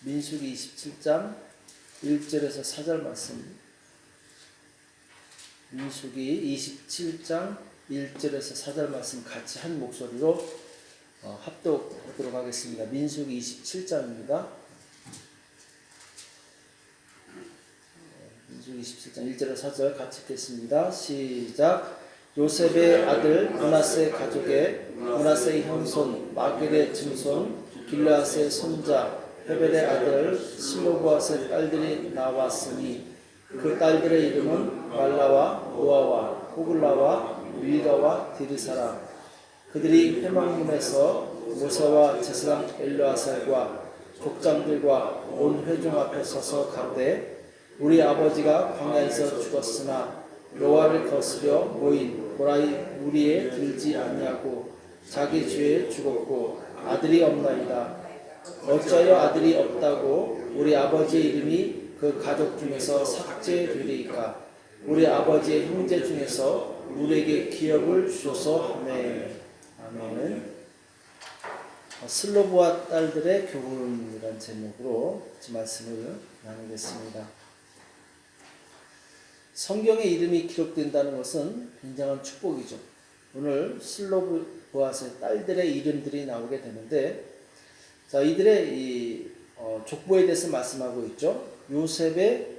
민수기 27장 1절에서 4절 말씀. 민수기 27장 1절에서 4절 말씀 같이 한 목소리로 합독하도록 하겠습니다. 민수기 27장입니다. 민수기 27장 1절에서 4절 같이 읽겠습니다. 시작. 요셉의 아들 므낫세 가족의 므낫세의 형손 마길의 증손 길르앗의 손자 헤벨의 아들 슬로보앗의 딸들이 나왔으니 그 딸들의 이름은 말라와 노아와 호글라와 밀가와 디르사라. 그들이 회막문에서 모세와 제사장 엘르아살과 족장들과 온 회중 앞에 서서 가되 우리 아버지가 광야에서 죽었으나 여호와를 거스려 모인 보라의 무리에 들지 않냐고 자기 죄에 죽었고 아들이 없나이다. 어찌하여 아들이 없다고 우리 아버지의 이름이 그 가족 중에서 삭제되리이까. 우리 아버지의 형제 중에서 우리에게 기업을 주소서 하매. 아멘. 슬로보아 딸들의 교훈이라는 제목으로 이 말씀을 나누겠습니다. 성경에 이름이 기록된다는 것은 굉장한 축복이죠. 오늘 슬로보아의 딸들의 이름들이 나오게 되는데, 자, 이들의 이 족보에 대해서 말씀하고 있죠. 요셉의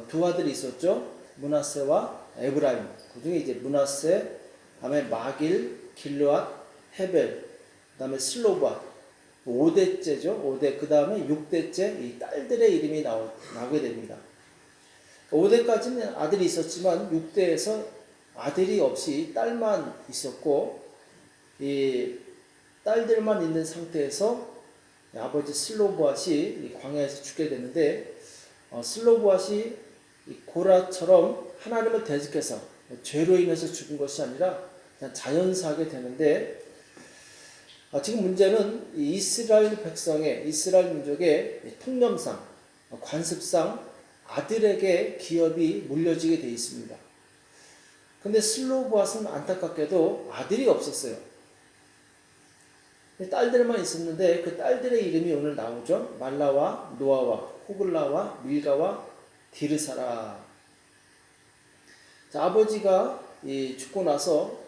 두 아들이 있었죠. 므낫세와 에브라임. 그 중에 이제 므낫세, 다음에 마길, 길르앗, 헤벨, 그 다음에 슬로바 5대째죠. 5대, 그 다음에 6대째 이 딸들의 이름이 나오게 됩니다. 5대까지는 아들이 있었지만 6대에서 아들이 없이 딸만 있었고, 이 딸들만 있는 상태에서 아버지 슬로보앗이 광야에서 죽게 되는데, 슬로보앗이 고라처럼 하나님을 대적해서 죄로 인해서 죽은 것이 아니라 그냥 자연사하게 되는데, 지금 문제는 이스라엘 백성의, 이스라엘 민족의 통념상, 관습상 아들에게 기업이 물려지게 되어 있습니다. 그런데 슬로보앗은 안타깝게도 아들이 없었어요. 딸들만 있었는데 그 딸들의 이름이 오늘 나오죠. 말라와 노아와 호글라와 밀가와 디르사라. 자, 아버지가 죽고 나서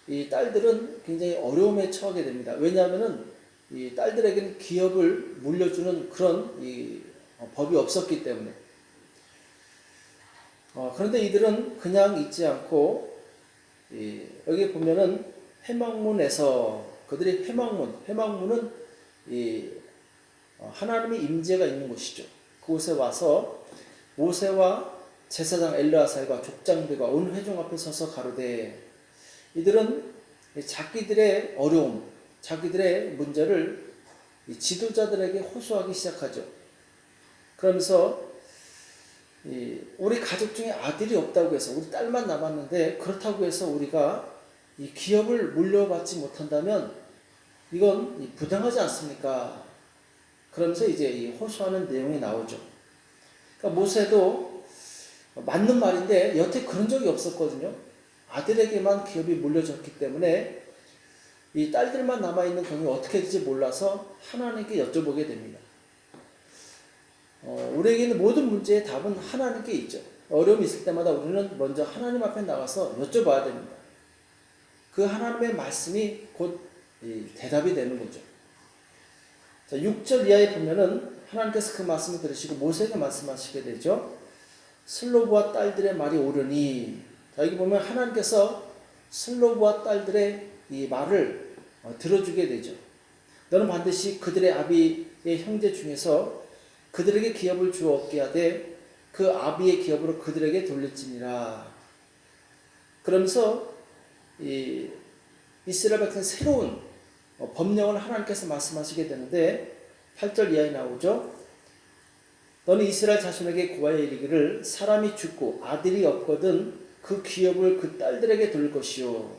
이 딸들은 굉장히 어려움에 처하게 됩니다. 왜냐하면은 이 딸들에게는 기업을 물려주는 그런 법이 없었기 때문에. 그런데 이들은 그냥 있지 않고, 여기 보면은 회막문에서, 그들이 회막문은 하나님의 임재가 있는 곳이죠. 그곳에 와서 모세와 제사장 엘르아살과 족장들과 온 회중 앞에 서서 가로되, 이들은 자기들의 어려움, 자기들의 문제를 지도자들에게 호소하기 시작하죠. 그러면서 우리 가족 중에 아들이 없다고 해서, 우리 딸만 남았는데 그렇다고 해서 우리가 이 기업을 물려받지 못한다면 이건 부당하지 않습니까? 그러면서 이제 이 호소하는 내용이 나오죠. 그러니까 모세도 맞는 말인데 여태 그런 적이 없었거든요. 아들에게만 기업이 물려졌기 때문에 이 딸들만 남아있는 경우에 어떻게 될지 몰라서 하나님께 여쭤보게 됩니다. 우리에게는 모든 문제의 답은 하나님께 있죠. 어려움이 있을 때마다 우리는 먼저 하나님 앞에 나가서 여쭤봐야 됩니다. 그 하나님의 말씀이 곧 대답이 되는 거죠. 자, 6절 이하에 보면은 하나님께서 그 말씀을 들으시고 모세에게 말씀하시게 되죠. 슬로보아 딸들의 말이 옳으니. 자, 여기 보면 하나님께서 슬로보아 딸들의 이 말을 들어주게 되죠. 너는 반드시 그들의 아비의 형제 중에서 그들에게 기업을 주어 얻게 하되 그 아비의 기업으로 그들에게 돌릴지니라. 그러면서 이스라엘 백성의 새로운 법령을 하나님께서 말씀하시게 되는데 8절 이하에 나오죠. 너는 이스라엘 자손에게 고하여 이르기를 사람이 죽고 아들이 없거든 그 기업을 그 딸들에게 돌릴 것이요.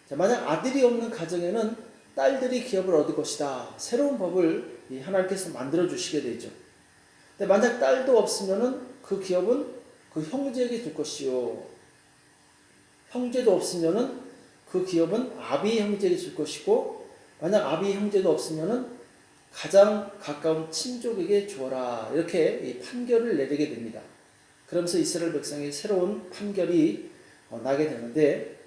자, 만약 아들이 없는 가정에는 딸들이 기업을 얻을 것이다. 새로운 법을 하나님께서 만들어 주시게 되죠. 근데 만약 딸도 없으면은 그 기업은 그 형제에게 줄 것이요. 형제도 없으면은 그 기업은 아비의 형제에게 줄 것이고, 만약 아비의 형제도 없으면은 가장 가까운 친족에게 주어라. 이렇게 이 판결을 내리게 됩니다. 그러면서 이스라엘 백성의 새로운 판결이 나게 되는데,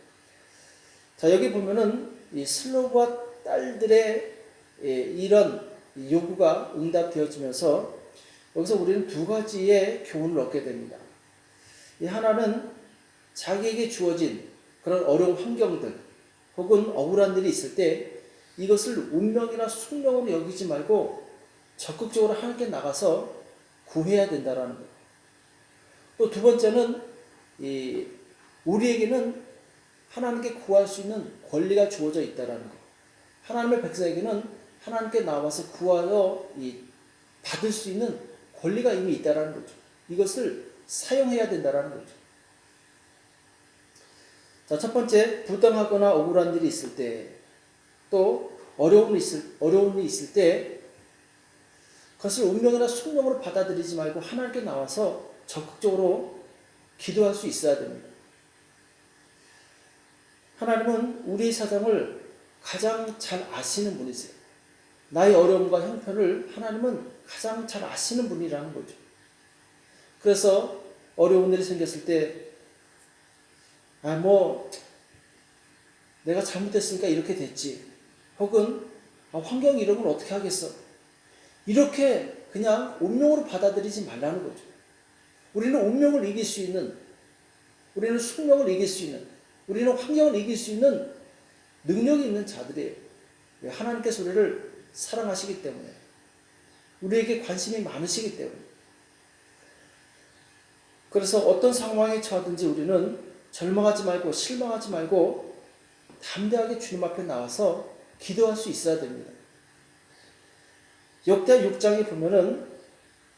자, 여기 보면은 이 슬로브와 딸들의 이런 요구가 응답되어지면서 여기서 우리는 두 가지의 교훈을 얻게 됩니다. 이 하나는 자기에게 주어진 그런 어려운 환경들 혹은 억울한 일이 있을 때 이것을 운명이나 숙명으로 여기지 말고 적극적으로 하나님께 나가서 구해야 된다라는 것. 또 두 번째는 우리에게는 하나님께 구할 수 있는 권리가 주어져 있다라는 것. 하나님의 백성에게는 하나님께 나와서 구하여 받을 수 있는 권리가 이미 있다라는 거죠. 이것을 사용해야 된다라는 거죠. 자, 첫 번째, 부당하거나 억울한 일이 있을 때, 또 어려움이 있을 때, 그것을 운명이나 숙명으로 받아들이지 말고 하나님께 나와서 적극적으로 기도할 수 있어야 됩니다. 하나님은 우리의 사정을 가장 잘 아시는 분이세요. 나의 어려움과 형편을 하나님은 가장 잘 아시는 분이라는 거죠. 그래서 어려운 일이 생겼을 때, 내가 잘못했으니까 이렇게 됐지. 혹은, 환경이 이러면 어떻게 하겠어. 이렇게 그냥 운명으로 받아들이지 말라는 거죠. 우리는 운명을 이길 수 있는, 우리는 숙명을 이길 수 있는, 우리는 환경을 이길 수 있는 능력이 있는 자들이에요. 하나님께서 우리를 사랑하시기 때문에, 우리에게 관심이 많으시기 때문에. 그래서 어떤 상황에 처하든지 우리는 절망하지 말고 실망하지 말고 담대하게 주님 앞에 나와서 기도할 수 있어야 됩니다. 역대 6장에 보면은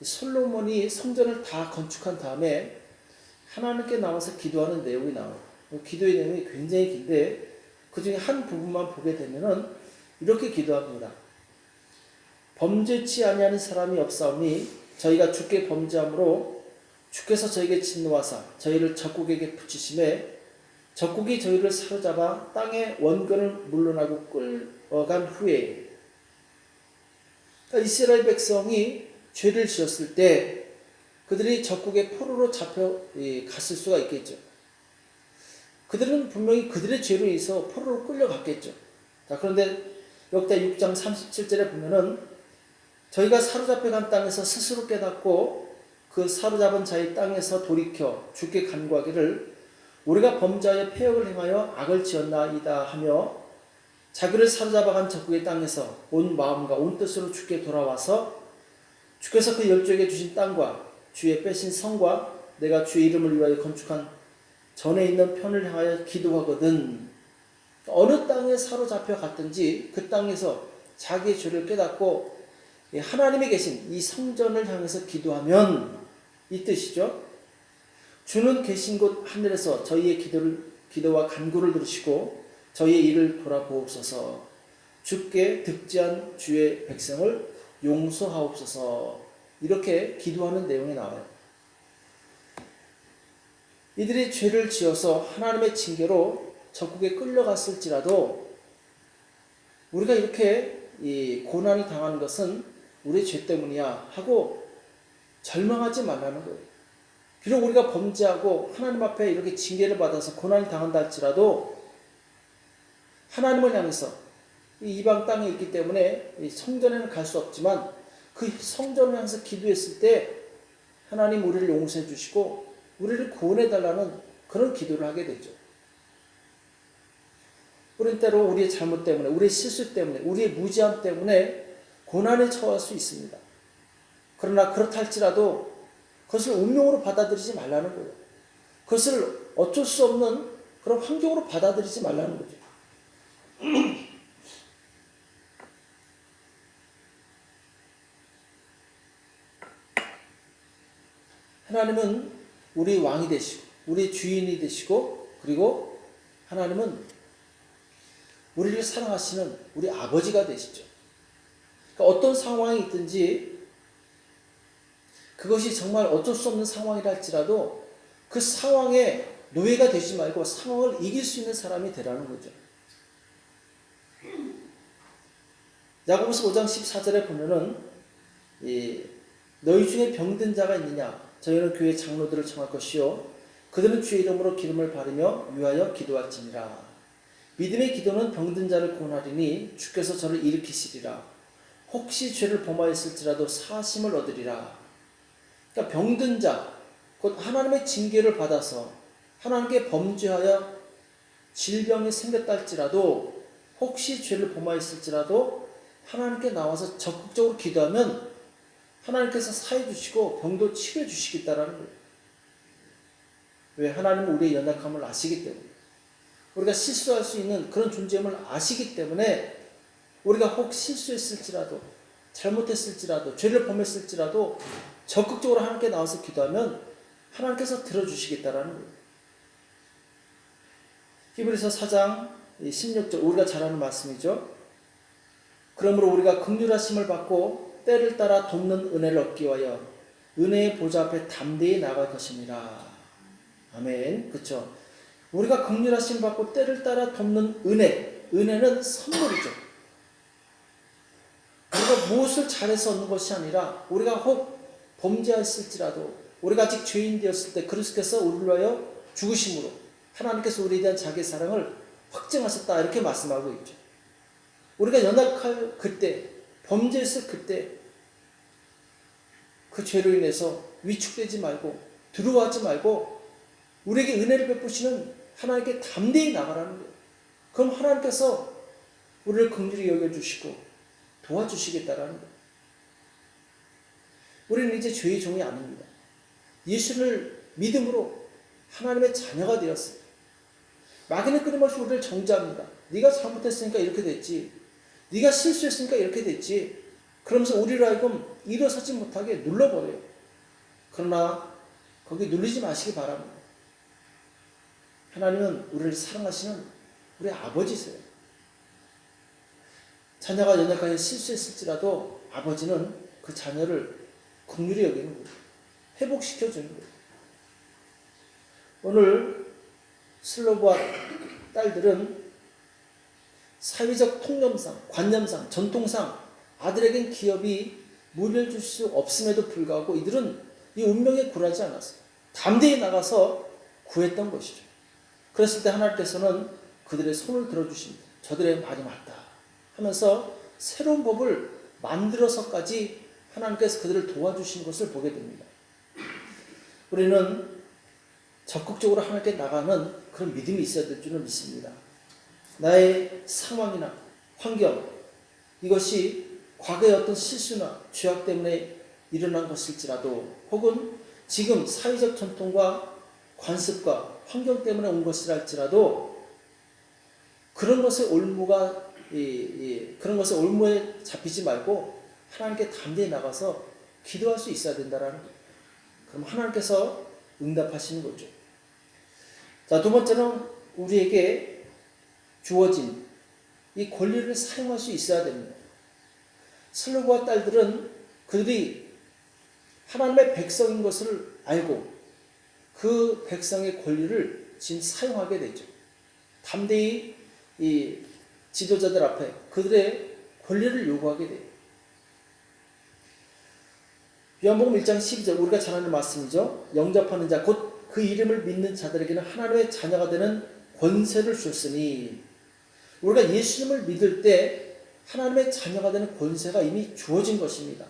솔로몬이 성전을 다 건축한 다음에 하나님께 나와서 기도하는 내용이 나와요. 기도의 내용이 굉장히 긴데 그 중에 한 부분만 보게 되면은 이렇게 기도합니다. 범죄치 아니하는 사람이 없사오니 저희가 주께 범죄함으로 주께서 저에게 진노하사 저희를 적국에게 붙이심에 적국이 저희를 사로잡아 땅의 원근을 물러나고 끌어간 후에, 그러니까 이스라엘 백성이 죄를 지었을 때 그들이 적국의 포로로 잡혀 갔을 수가 있겠죠. 그들은 분명히 그들의 죄로 인해서 포로로 끌려갔겠죠. 자, 그런데 역대 6장 37절에 보면은 저희가 사로잡혀 간 땅에서 스스로 깨닫고 그 사로잡은 자의 땅에서 돌이켜 주께 간구하기를 우리가 범죄하여 패역을 행하여 악을 지었나이다 하며 자기를 사로잡아간 적국의 땅에서 온 마음과 온 뜻으로 주께 돌아와서 주께서 그 열조에게 주신 땅과 주의 빼신 성과 내가 주의 이름을 위하여 건축한 전에 있는 편을 향하여 기도하거든. 어느 땅에 사로잡혀 갔든지 그 땅에서 자기의 죄를 깨닫고 하나님이 계신 이 성전을 향해서 기도하면, 이 뜻이죠. 주는 계신 곳 하늘에서 저희의 기도와 간구를 들으시고 저희의 일을 돌아보옵소서. 주께 득지한 주의 백성을 용서하옵소서. 이렇게 기도하는 내용이 나와요. 이들이 죄를 지어서 하나님의 징계로 적국에 끌려갔을지라도 우리가 이렇게 고난을 당하는 것은 우리의 죄 때문이야 하고 절망하지 말라는 거예요. 비록 우리가 범죄하고 하나님 앞에 이렇게 징계를 받아서 고난이 당한다 할지라도 하나님을 향해서 이 이방 땅에 있기 때문에 성전에는 갈 수 없지만 그 성전을 향해서 기도했을 때 하나님 우리를 용서해 주시고 우리를 구원해 달라는 그런 기도를 하게 되죠. 우리는 때로 우리의 잘못 때문에, 우리의 실수 때문에, 우리의 무지함 때문에 고난에 처할 수 있습니다. 그러나 그렇다 할지라도 그것을 운명으로 받아들이지 말라는 거예요. 그것을 어쩔 수 없는 그런 환경으로 받아들이지 말라는 거죠. 하나님은 우리 왕이 되시고 우리 주인이 되시고 그리고 하나님은 우리를 사랑하시는 우리 아버지가 되시죠. 그러니까 어떤 상황이 있든지 그것이 정말 어쩔 수 없는 상황이라 할지라도 그 상황에 노예가 되지 말고 상황을 이길 수 있는 사람이 되라는 거죠. 야고보서 5장 14절에 보면은 너희 중에 병든 자가 있느냐 저희는 교회 장로들을 청할 것이요 그들은 주의 이름으로 기름을 바르며 위하여 기도할지니라. 믿음의 기도는 병든 자를 구원하리니 주께서 저를 일으키시리라. 혹시 죄를 범하였을지라도 사심을 얻으리라. 그러니까 병든 자, 곧 하나님의 징계를 받아서 하나님께 범죄하여 질병이 생겼다 할지라도 혹시 죄를 범하였을지라도 하나님께 나와서 적극적으로 기도하면 하나님께서 사해 주시고 병도 치료해 주시겠다라는 거예요. 왜? 하나님은 우리의 연약함을 아시기 때문에, 우리가 실수할 수 있는 그런 존재임을 아시기 때문에 우리가 혹 실수했을지라도 잘못했을지라도 죄를 범했을지라도 적극적으로 하나님께 나와서 기도하면 하나님께서 들어주시겠다라는 거예요. 히브리서 4장 16절 우리가 잘 아는 말씀이죠. 그러므로 우리가 긍휼하심을 받고 때를 따라 돕는 은혜를 얻기 위하여 은혜의 보좌 앞에 담대히 나아갈 것입니다. 아멘. 그렇죠. 우리가 긍휼하심 받고 때를 따라 돕는 은혜는 선물이죠. 우리가 무엇을 잘해서 얻는 것이 아니라 우리가 혹 범죄했을지라도 우리가 아직 죄인 되었을 때 그리스도께서 우리를 위하여 죽으심으로 하나님께서 우리에 대한 자기의 사랑을 확증하셨다 이렇게 말씀하고 있죠. 우리가 연약할 그때, 범죄했을 그때 그 죄로 인해서 위축되지 말고 두려워하지 말고 우리에게 은혜를 베푸시는 하나님께 담대히 나가라는 거예요. 그럼 하나님께서 우리를 긍휼히 여겨주시고 도와주시겠다라는 거예요. 우리는 이제 죄의 종이 아닙니다. 예수를 믿음으로 하나님의 자녀가 되었어요. 마귀는 끊임없이 우리를 정죄합니다. 네가 잘못했으니까 이렇게 됐지. 네가 실수했으니까 이렇게 됐지. 그러면서 우리를 하여금 일어서지 못하게 눌러버려요. 그러나 거기 눌리지 마시기 바랍니다. 하나님은 우리를 사랑하시는 우리 아버지세요. 자녀가 연약하게 실수했을지라도 아버지는 그 자녀를 긍휼히 여기는 거예요. 회복시켜주는 거예요. 오늘 슬로브와 딸들은 사회적 통념상, 관념상, 전통상 아들에겐 기업이 물려줄 수 없음에도 불구하고 이들은 이 운명에 굴하지 않았어요. 담대히 나가서 구했던 것이죠. 그랬을 때 하나님께서는 그들의 손을 들어주십니다. 저들의 말이 맞다 하면서 새로운 법을 만들어서까지 하나님께서 그들을 도와주신 것을 보게 됩니다. 우리는 적극적으로 하나님께 나가는 그런 믿음이 있어야 될 줄은 믿습니다. 나의 상황이나 환경, 이것이 과거의 어떤 실수나 죄악 때문에 일어난 것일지라도 혹은 지금 사회적 전통과 관습과 환경 때문에 온 것이랄지라도 그런 것의 그런 것의 올무에 잡히지 말고 하나님께 담대히 나가서 기도할 수 있어야 된다라는 거예요. 그럼 하나님께서 응답하시는 거죠. 자, 두 번째는 우리에게 주어진 이 권리를 사용할 수 있어야 됩니다. 슬로브와 딸들은 그들이 하나님의 백성인 것을 알고 그 백성의 권리를 지금 사용하게 되죠. 담대히 이 지도자들 앞에 그들의 권리를 요구하게 돼요. 요한복음 1장 12절 우리가 잘 아는 말씀이죠. 영접하는 자 곧 그 이름을 믿는 자들에게는 하나님의 자녀가 되는 권세를 주었으니 우리가 예수님을 믿을 때 하나님의 자녀가 되는 권세가 이미 주어진 것입니다.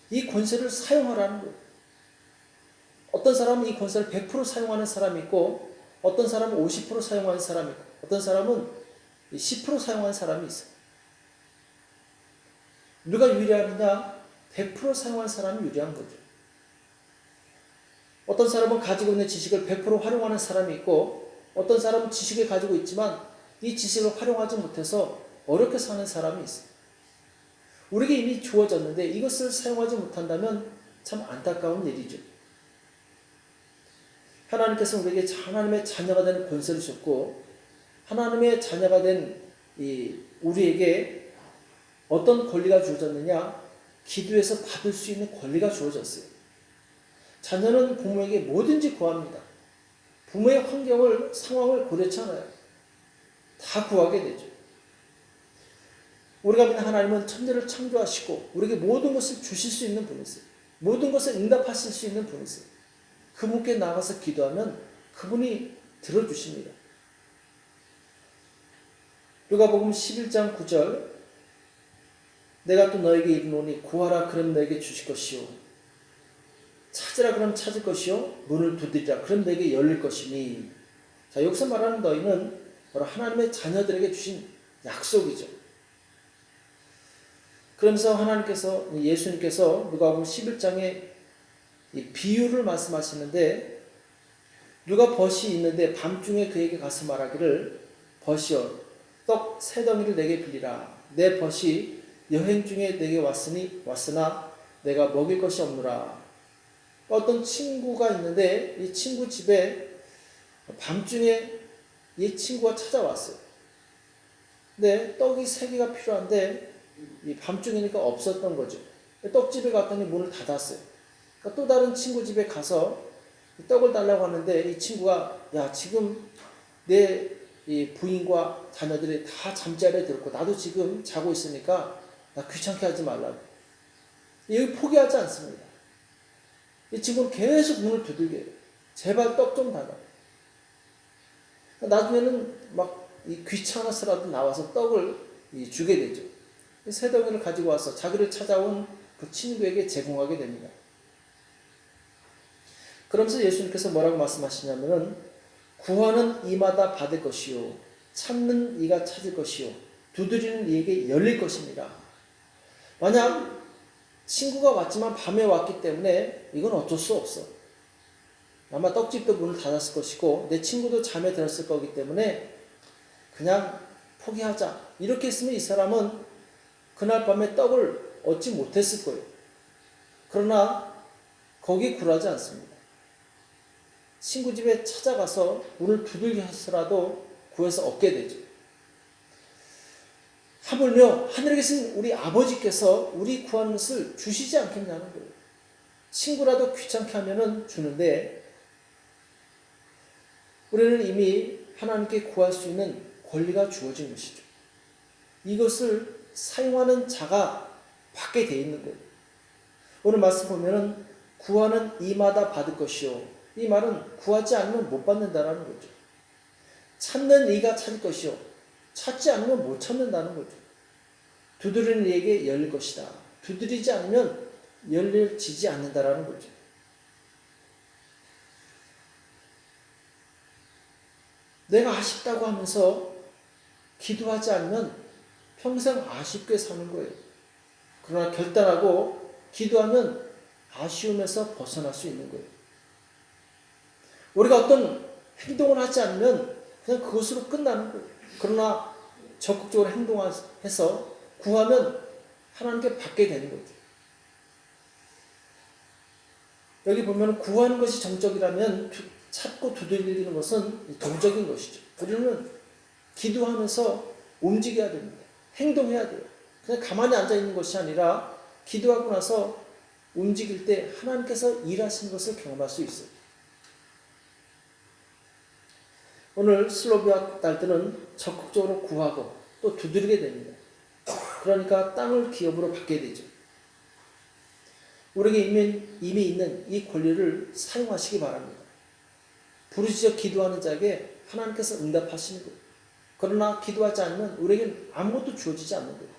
이 권세를 사용하라는 거예요. 어떤 사람은 이 권세를 100% 사용하는 사람이 있고 어떤 사람은 50% 사용하는 사람이 있고 어떤 사람은 10% 사용하는 사람이 있어요. 누가 유리하느냐? 100% 사용하는 사람이 유리한 거죠. 어떤 사람은 가지고 있는 지식을 100% 활용하는 사람이 있고 어떤 사람은 지식을 가지고 있지만 이 지식을 활용하지 못해서 어렵게 사는 사람이 있어요. 우리에게 이미 주어졌는데 이것을 사용하지 못한다면 참 안타까운 일이죠. 하나님께서 우리에게 하나님의 자녀가 되는 권세를 줬고 하나님의 자녀가 된 우리에게 어떤 권리가 주어졌느냐? 기도에서 받을 수 있는 권리가 주어졌어요. 자녀는 부모에게 뭐든지 구합니다. 부모의 상황을 고려치 않아요. 다 구하게 되죠. 우리가 믿는 하나님은 천지를 창조하시고 우리에게 모든 것을 주실 수 있는 분이세요. 모든 것을 응답하실 수 있는 분이세요. 그분께 나가서 기도하면 그분이 들어주십니다. 누가복음 11장 9절 내가 또 너에게 이르노니 구하라 그럼 너에게 주실 것이요 찾으라 그럼 찾을 것이요 문을 두드리라 그럼 너에게 열릴 것이니. 자, 여기서 말하는 너희는 바로 하나님의 자녀들에게 주신 약속이죠. 그러면서 하나님께서 예수님께서 누가복음 11장에 이 비유를 말씀하시는데 누가 벗이 있는데 밤중에 그에게 가서 말하기를 벗이여 떡 세 덩이를 내게 빌리라. 내 벗이 여행 중에 내게 왔으나 내가 먹일 것이 없노라. 어떤 친구가 있는데 이 친구 집에 밤중에 이 친구가 찾아왔어요. 근데 떡이 3개가 필요한데 이 밤중이니까 없었던 거죠. 떡집에 갔더니 문을 닫았어요. 그러니까 또 다른 친구 집에 가서 떡을 달라고 하는데 이 친구가 야 지금 내 이 부인과 자녀들이 다 잠자리에 들었고 나도 지금 자고 있으니까 나 귀찮게 하지 말라고. 여기 포기하지 않습니다. 이 친구는 계속 문을 두들겨요. 제발 떡 좀 달라. 나중에는 막 귀찮아서라도 나와서 떡을 주게 되죠. 3덩이를 가지고 와서 자기를 찾아온 그 친구에게 제공하게 됩니다. 그러면서 예수님께서 뭐라고 말씀하시냐면은 구하는 이마다 받을 것이요 찾는 이가 찾을 것이요 두드리는 이에게 열릴 것입니다. 만약 친구가 왔지만 밤에 왔기 때문에 이건 어쩔 수 없어. 아마 떡집도 문을 닫았을 것이고 내 친구도 잠에 들었을 거기 때문에 그냥 포기하자. 이렇게 했으면 이 사람은 그날 밤에 떡을 얻지 못했을 거예요. 그러나 거기에 굴하지 않습니다. 친구 집에 찾아가서 문을 두들겨서라도 구해서 얻게 되죠. 하물며 하늘에 계신 우리 아버지께서 우리 구하는 것을 주시지 않겠냐는 거예요. 친구라도 귀찮게 하면은 주는데 우리는 이미 하나님께 구할 수 있는 권리가 주어진 것이죠. 이것을 사용하는 자가 받게 돼 있는 거예요. 오늘 말씀 보면은 구하는 이마다 받을 것이요. 이 말은 구하지 않으면 못 받는다라는 거죠. 찾는 이가 찾을 것이요. 찾지 않으면 못 찾는다는 거죠. 두드리는 이에게 열릴 것이다. 두드리지 않으면 열려지지 않는다라는 거죠. 내가 아쉽다고 하면서 기도하지 않으면 평생 아쉽게 사는 거예요. 그러나 결단하고 기도하면 아쉬움에서 벗어날 수 있는 거예요. 우리가 어떤 행동을 하지 않으면 그냥 그것으로 끝나는 거예요. 그러나 적극적으로 행동해서 구하면 하나님께 받게 되는 거죠. 여기 보면 구하는 것이 정적이라면 찾고 두들기는 것은 동적인 것이죠. 우리는 기도하면서 움직여야 됩니다. 행동해야 돼요. 그냥 가만히 앉아있는 것이 아니라 기도하고 나서 움직일 때 하나님께서 일하시는 것을 경험할 수 있어요. 오늘 슬로비아 딸들은 적극적으로 구하고 또 두드리게 됩니다. 그러니까 땅을 기업으로 받게 되죠. 우리에게 이미 있는 이 권리를 사용하시기 바랍니다. 부르짖어 기도하는 자에게 하나님께서 응답하시는 거예요. 그러나 기도하지 않으면 우리에게는 아무것도 주어지지 않는 거예요.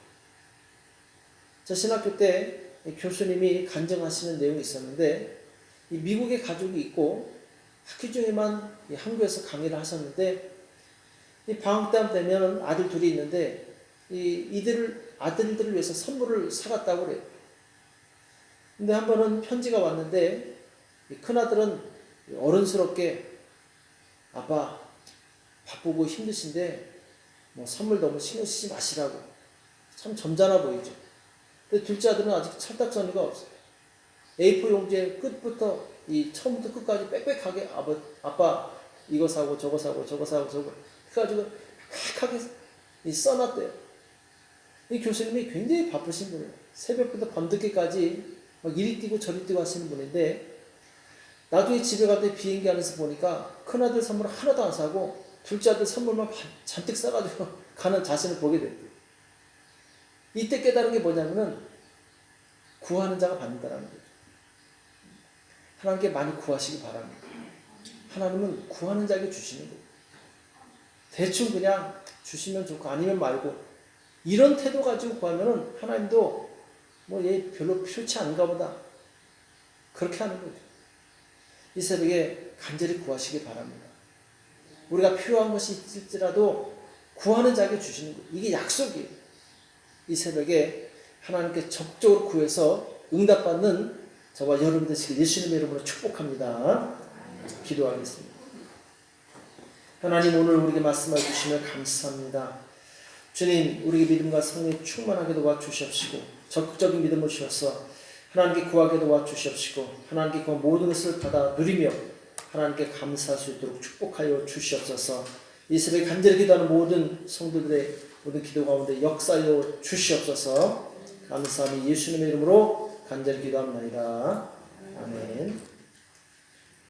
저 신학교 때 교수님이 간증하시는 내용이 있었는데 이 미국에 가족이 있고 학기 중에만 한국에서 강의를 하셨는데 이 방학 때 되면 아들 둘이 있는데 아들들을 위해서 선물을 사갔다고 그래요. 근데 한 번은 편지가 왔는데 큰아들은 어른스럽게 아빠 바쁘고 힘드신데 뭐 선물 너무 신경 쓰지 마시라고. 참 점잖아 보이죠. 근데 둘째 아들은 아직 철딱서니가 없어요. A4 용지에 끝부터 처음부터 끝까지 빽빽하게 아빠 이거 사고 저거 사고 저거 사고 저거 해가지고 빽빽하게 써놨대요. 이 교수님이 굉장히 바쁘신 분이에요. 새벽부터 밤늦게까지 막 이리 뛰고 저리 뛰고 하시는 분인데 나중에 집에 갈 때 비행기 안에서 보니까 큰아들 선물 하나도 안 사고 둘째 아들 선물만 잔뜩 싸가지고 가는 자신을 보게 됐대요. 이때 깨달은 게 뭐냐면은 구하는 자가 받는다라는 거죠. 하나님께 많이 구하시기 바랍니다. 하나님은 구하는 자에게 주시는 거예요. 대충 그냥 주시면 좋고 아니면 말고 이런 태도 가지고 구하면은 하나님도 뭐 얘 별로 필요치 않은가 보다 그렇게 하는 거죠. 이 새벽에 간절히 구하시기 바랍니다. 우리가 필요한 것이 있을지라도 구하는 자에게 주시는 거예요. 이게 약속이에요. 이 새벽에 하나님께 적극적으로 구해서 응답받는 저와 여러분 되시길 예수님의 이름으로 축복합니다. 기도하겠습니다. 하나님, 오늘 우리에게 말씀해 주시며 감사합니다. 주님, 우리에게 믿음과 성령이 충만하게 도와주시옵시고 적극적인 믿음을 주셔서 하나님께 구하게 도와주시옵시고 하나님께 그 모든 것을 받아 누리며 하나님께 감사할 수 있도록 축복하여 주시옵소서. 이 새벽에 간절히 기도하는 모든 성도들의 모든 기도 가운데 역사하여 주시옵소서. 감사함이 예수님의 이름으로 간절히 기도합니다.